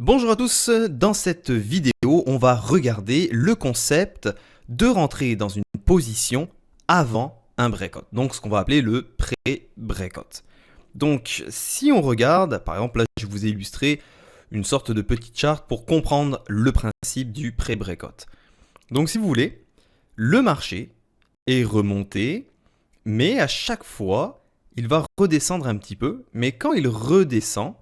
Bonjour à tous, dans cette vidéo, on va regarder le concept de rentrer dans une position avant un breakout, donc ce qu'on va appeler le pré-breakout. Donc si on regarde, par exemple là je vous ai illustré une sorte de petite charte pour comprendre le principe du pré-breakout. Donc si vous voulez, le marché est remonté, mais à chaque fois, il va redescendre un petit peu, mais quand il redescend,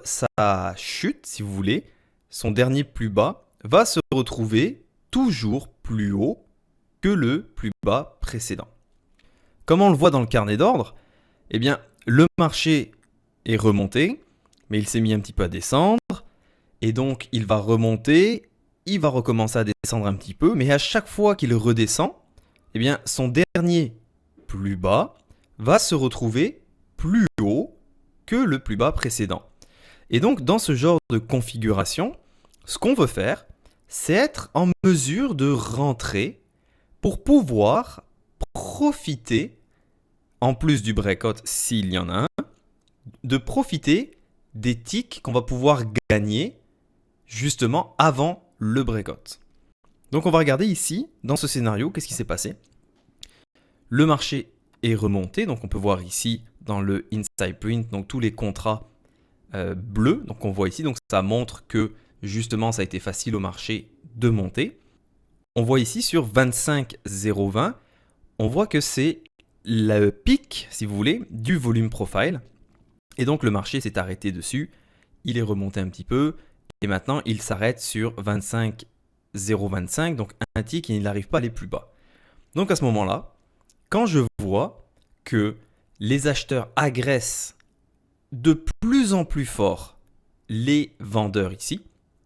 sa chute, si vous voulez, son dernier plus bas, va se retrouver toujours plus haut que le plus bas précédent. Comme on le voit dans le carnet d'ordre, eh bien, le marché est remonté, mais il s'est mis un petit peu à descendre, et donc il va remonter, il va recommencer à descendre un petit peu, mais à chaque fois qu'il redescend, eh bien, son dernier plus bas va se retrouver plus haut que le plus bas précédent. Et donc, dans ce genre de configuration, ce qu'on veut faire, c'est être en mesure de rentrer pour pouvoir profiter, en plus du breakout s'il y en a un, de profiter des ticks qu'on va pouvoir gagner justement avant le breakout. Donc, on va regarder ici, dans ce scénario, qu'est-ce qui s'est passé. Le marché est remonté, donc on peut voir ici dans le inside print, donc tous les contrats bleus, donc on voit ici, donc ça montre que justement ça a été facile au marché de monter. On voit ici sur 25,020, on voit que c'est le pic, si vous voulez, du volume profile. Et donc le marché s'est arrêté dessus, il est remonté un petit peu, et maintenant il s'arrête sur 25,025, donc un tick et il n'arrive pas à aller plus bas. Donc à ce moment-là, quand je vois que les acheteurs agressent de plus en plus fort les vendeurs ici,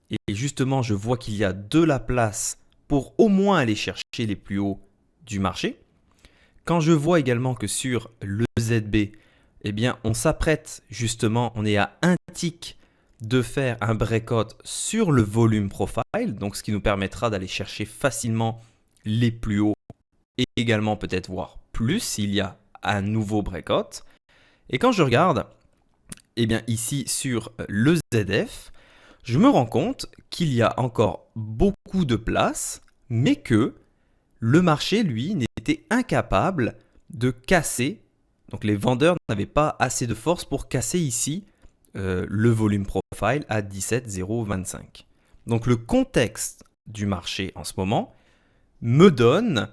et justement je vois qu'il y a de la place pour au moins aller chercher les plus hauts du marché. Quand je vois également que sur le ZB, eh bien on s'apprête justement, on est à un tick de faire un breakout sur le volume profile, donc ce qui nous permettra d'aller chercher facilement les plus hauts et également peut-être voir plus s'il y a un nouveau breakout. Et quand je regarde, eh bien ici sur le ZF, je me rends compte qu'il y a encore beaucoup de place, mais que le marché, lui, n'était incapable de casser. Donc les vendeurs n'avaient pas assez de force pour casser ici le volume profile à 17,025. Donc le contexte du marché en ce moment me donne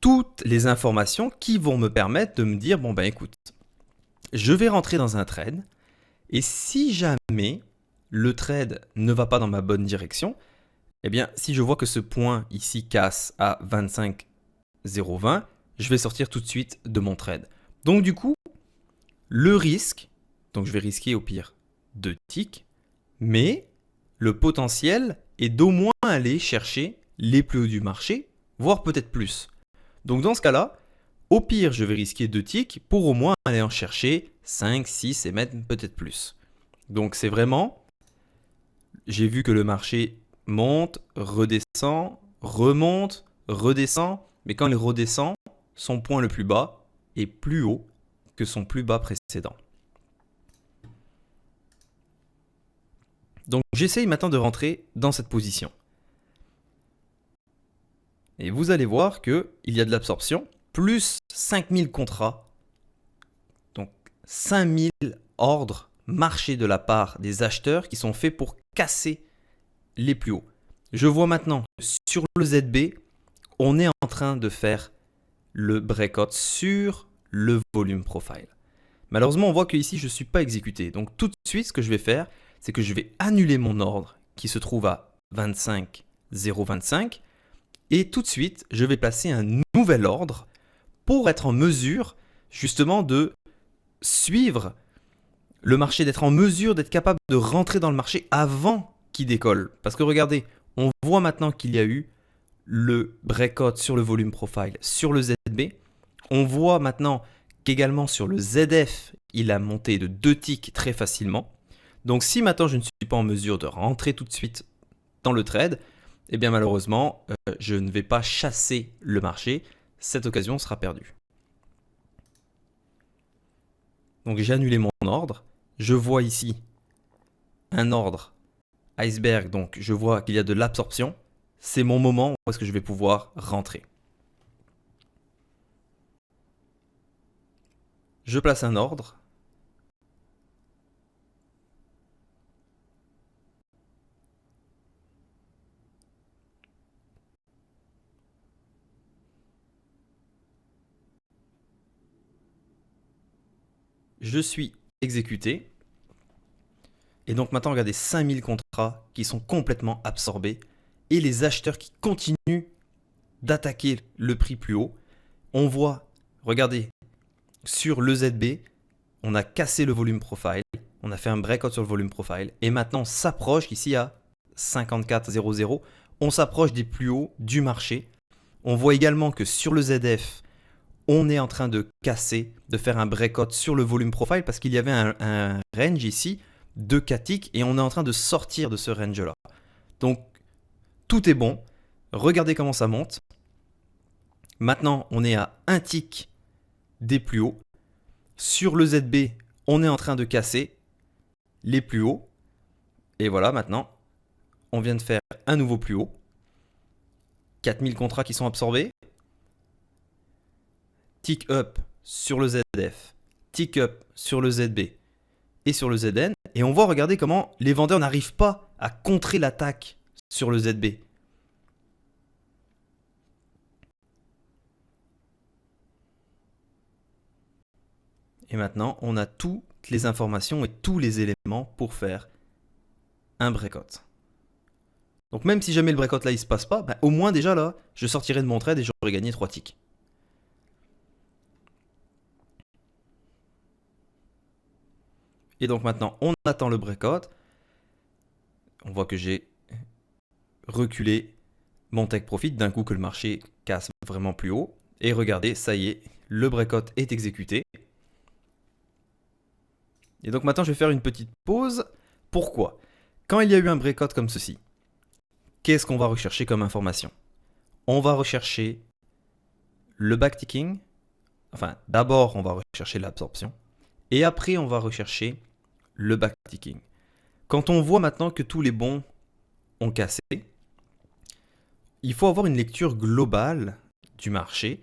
toutes les informations qui vont me permettre de me dire, bon ben écoute, je vais rentrer dans un trade et si jamais le trade ne va pas dans ma bonne direction, eh bien si je vois que ce point ici casse à 25,020, je vais sortir tout de suite de mon trade. Donc du coup, le risque, donc je vais risquer au pire 2 ticks, mais le potentiel est d'au moins aller chercher les plus hauts du marché, voire peut-être plus. Donc dans ce cas-là, au pire, je vais risquer 2 ticks pour au moins aller en chercher 5, 6 et même peut-être plus. Donc c'est vraiment, j'ai vu que le marché monte, redescend, remonte, redescend, mais quand il redescend, son point le plus bas est plus haut que son plus bas précédent. Donc j'essaye maintenant de rentrer dans cette position. Et vous allez voir qu'il y a de l'absorption, plus 5000 contrats, donc 5000 ordres marchés de la part des acheteurs qui sont faits pour casser les plus hauts. Je vois maintenant sur le ZB, on est en train de faire le breakout sur le volume profile. Malheureusement, on voit qu'ici, je ne suis pas exécuté. Donc tout de suite, ce que je vais faire, c'est que je vais annuler mon ordre qui se trouve à 25,025 et tout de suite, je vais placer un nouvel ordre pour être en mesure justement de suivre le marché, d'être en mesure d'être capable de rentrer dans le marché avant qu'il décolle. Parce que regardez, on voit maintenant qu'il y a eu le breakout sur le volume profile, sur le ZB. On voit maintenant qu'également sur le ZF, il a monté de 2 ticks très facilement. Donc si maintenant je ne suis pas en mesure de rentrer tout de suite dans le trade, eh bien malheureusement, je ne vais pas chasser le marché. Cette occasion sera perdue. Donc j'ai annulé mon ordre. Je vois ici un ordre iceberg, donc je vois qu'il y a de l'absorption, c'est mon moment où est-ce que je vais pouvoir rentrer. Je place un ordre. Je suis exécuté. Et donc maintenant, regardez, 5000 contrats qui sont complètement absorbés et les acheteurs qui continuent d'attaquer le prix plus haut. On voit, regardez, sur le ZB, on a cassé le volume profile, on a fait un breakout sur le volume profile et maintenant on s'approche ici à 54,00, on s'approche des plus hauts du marché. On voit également que sur le ZF, on est en train de casser, de faire un breakout sur le volume profile parce qu'il y avait un range ici de 4 ticks et on est en train de sortir de ce range-là. Donc, tout est bon. Regardez comment ça monte. Maintenant, on est à 1 tick des plus hauts. Sur le ZB, on est en train de casser les plus hauts. Et voilà, maintenant, on vient de faire un nouveau plus haut. 4000 contrats qui sont absorbés. Tick up sur le ZF, tick up sur le ZB et sur le ZN. Et on voit, regardez comment les vendeurs n'arrivent pas à contrer l'attaque sur le ZB. Et maintenant, on a toutes les informations et tous les éléments pour faire un breakout. Donc même si jamais le breakout là il se passe pas, bah, au moins déjà là, je sortirai de mon trade et j'aurai gagné 3 ticks. Et donc maintenant, on attend le breakout. On voit que j'ai reculé mon take profit d'un coup que le marché casse vraiment plus haut. Et regardez, ça y est, le breakout est exécuté. Et donc maintenant, je vais faire une petite pause. Pourquoi? Quand il y a eu un breakout comme ceci, qu'est-ce qu'on va rechercher comme information? On va rechercher le backticking. Enfin, d'abord, on va rechercher l'absorption. Et après, on va rechercher le backticking. Quand on voit maintenant que tous les bons ont cassé, il faut avoir une lecture globale du marché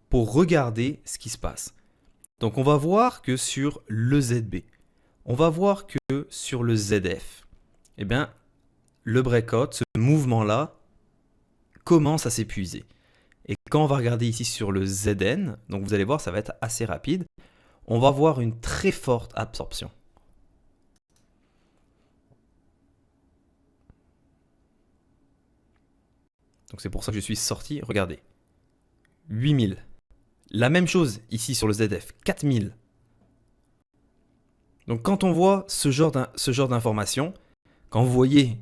pour regarder ce qui se passe. Donc on va voir que sur le ZB, on va voir que sur le ZF, eh bien, le breakout, ce mouvement-là, commence à s'épuiser. Et quand on va regarder ici sur le ZN, donc vous allez voir, ça va être assez rapide, on va voir une très forte absorption. Donc c'est pour ça que je suis sorti. Regardez. 8000. La même chose ici sur le ZF. 4000. Donc quand on voit ce genre d'information, quand vous voyez,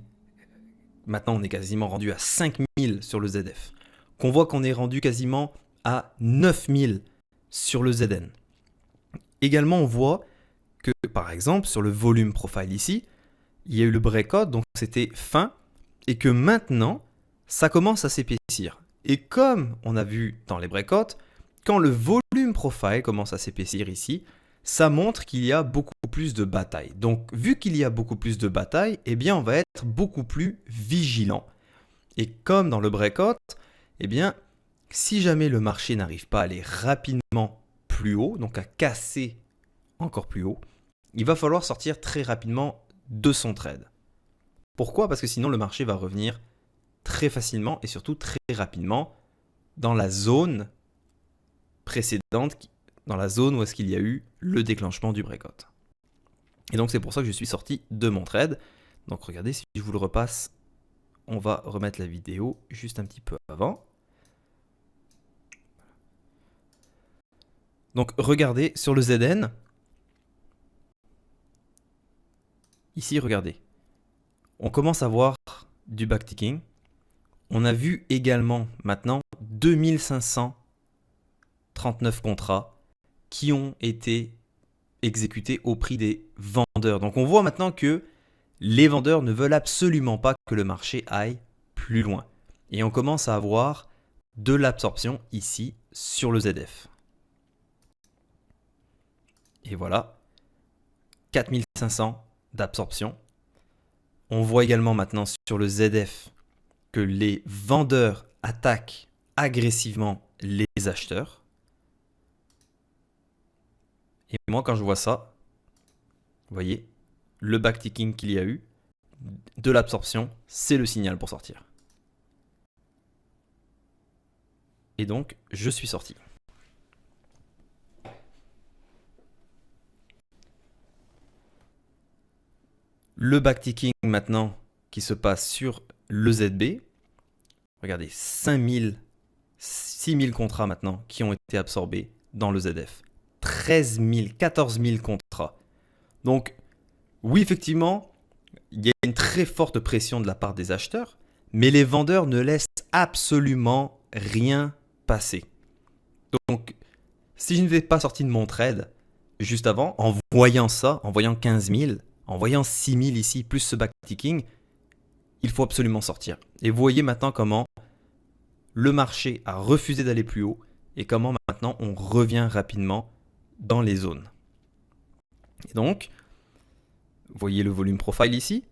maintenant on est quasiment rendu à 5000 sur le ZF, qu'on voit qu'on est rendu quasiment à 9000 sur le ZN. Également on voit que par exemple sur le volume profile ici, il y a eu le breakout, donc c'était fin, et que maintenant, ça commence à s'épaissir. Et comme on a vu dans les breakouts, quand le volume profile commence à s'épaissir ici, ça montre qu'il y a beaucoup plus de bataille. Donc, vu qu'il y a beaucoup plus de bataille, eh bien, on va être beaucoup plus vigilant. Et comme dans le breakout, eh bien, si jamais le marché n'arrive pas à aller rapidement plus haut, donc à casser encore plus haut, il va falloir sortir très rapidement de son trade. Pourquoi? Parce que sinon le marché va revenir très facilement et surtout très rapidement dans la zone précédente, dans la zone où est-ce qu'il y a eu le déclenchement du breakout. Et donc c'est pour ça que je suis sorti de mon trade. Donc regardez, si je vous le repasse, on va remettre la vidéo juste un petit peu avant. Donc regardez sur le ZN. Ici, regardez. On commence à voir du backticking. On a vu également maintenant 2539 contrats qui ont été exécutés au prix des vendeurs. Donc on voit maintenant que les vendeurs ne veulent absolument pas que le marché aille plus loin. Et on commence à avoir de l'absorption ici sur le ZF. Et voilà, 4500 d'absorption. On voit également maintenant sur le ZF que les vendeurs attaquent agressivement les acheteurs. Et moi, quand je vois ça, vous voyez, le backticking qu'il y a eu, de l'absorption, c'est le signal pour sortir. Et donc, je suis sorti. Le backticking maintenant qui se passe sur le ZB. Regardez, 5000, 6000 contrats maintenant qui ont été absorbés dans le ZF. 13 000, 14 000 contrats. Donc, oui, effectivement, il y a une très forte pression de la part des acheteurs, mais les vendeurs ne laissent absolument rien passer. Donc, si je n'étais pas sorti de mon trade juste avant, en voyant ça, en voyant 15 000, en voyant 6 000 ici, plus ce backticking, il faut absolument sortir. Et vous voyez maintenant comment le marché a refusé d'aller plus haut et comment maintenant on revient rapidement dans les zones. Et donc, vous voyez le volume profile ici.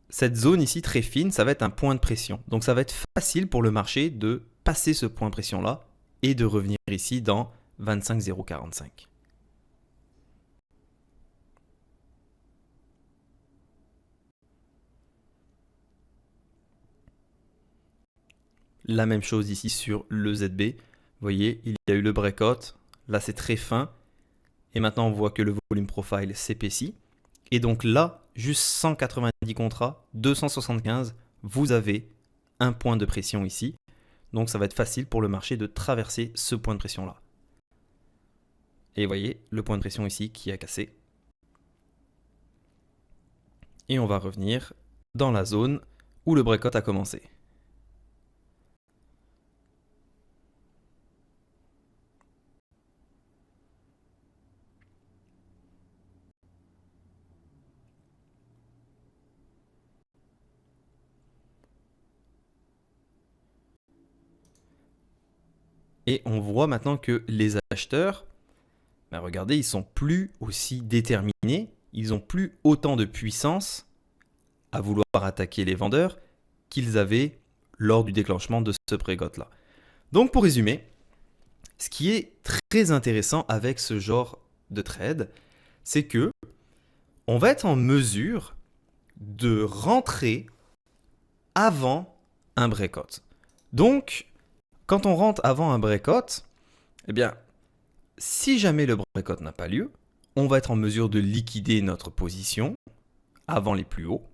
Cette zone ici très fine, ça va être un point de pression. Donc ça va être facile pour le marché de passer ce point de pression là et de revenir ici dans 25,045. La même chose ici sur le ZB. Vous voyez, il y a eu le breakout. Là, c'est très fin. Et maintenant, on voit que le volume profile s'épaissit. Et donc là, juste 190 contrats, 275, vous avez un point de pression ici. Donc ça va être facile pour le marché de traverser ce point de pression là. Et vous voyez le point de pression ici qui a cassé. Et on va revenir dans la zone où le breakout a commencé. Et on voit maintenant que les acheteurs, regardez, ils sont plus aussi déterminés, ils n'ont plus autant de puissance à vouloir attaquer les vendeurs qu'ils avaient lors du déclenchement de ce breakout là. Donc pour résumer, ce qui est très intéressant avec ce genre de trade, c'est que on va être en mesure de rentrer avant un breakout. Donc, quand on rentre avant un breakout, eh bien, si jamais le breakout n'a pas lieu, on va être en mesure de liquider notre position avant les plus hauts.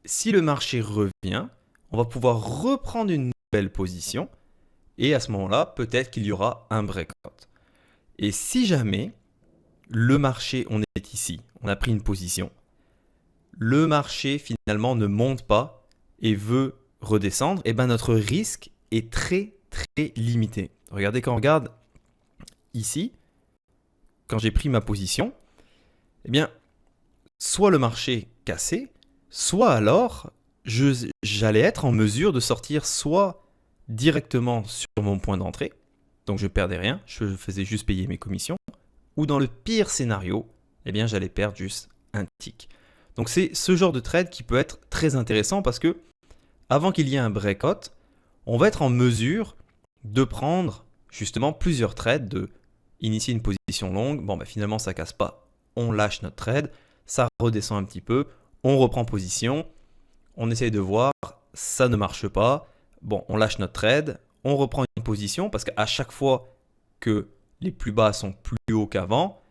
Si le marché revient, on va pouvoir reprendre une nouvelle position et à ce moment-là, peut-être qu'il y aura un breakout. Et si jamais le marché, on est ici, on a pris une position, le marché finalement ne monte pas et veut redescendre, et bien notre risque est très très limité. Regardez, quand on regarde ici, quand j'ai pris ma position, eh bien, soit le marché cassait, soit alors j'allais être en mesure de sortir soit directement sur mon point d'entrée, donc je perdais rien, je faisais juste payer mes commissions, ou dans le pire scénario, eh bien, j'allais perdre juste un tick. Donc c'est ce genre de trade qui peut être très intéressant parce que avant qu'il y ait un breakout, on va être en mesure de prendre justement plusieurs trades, de initier une position longue. Bon, finalement, ça casse pas. On lâche notre trade, ça redescend un petit peu, on reprend position, on essaye de voir, ça ne marche pas. Bon, on lâche notre trade, on reprend une position parce qu'à chaque fois que les plus bas sont plus hauts qu'avant,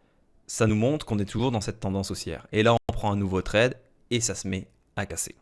ça nous montre qu'on est toujours dans cette tendance haussière. Et là, on prend un nouveau trade et ça se met à casser.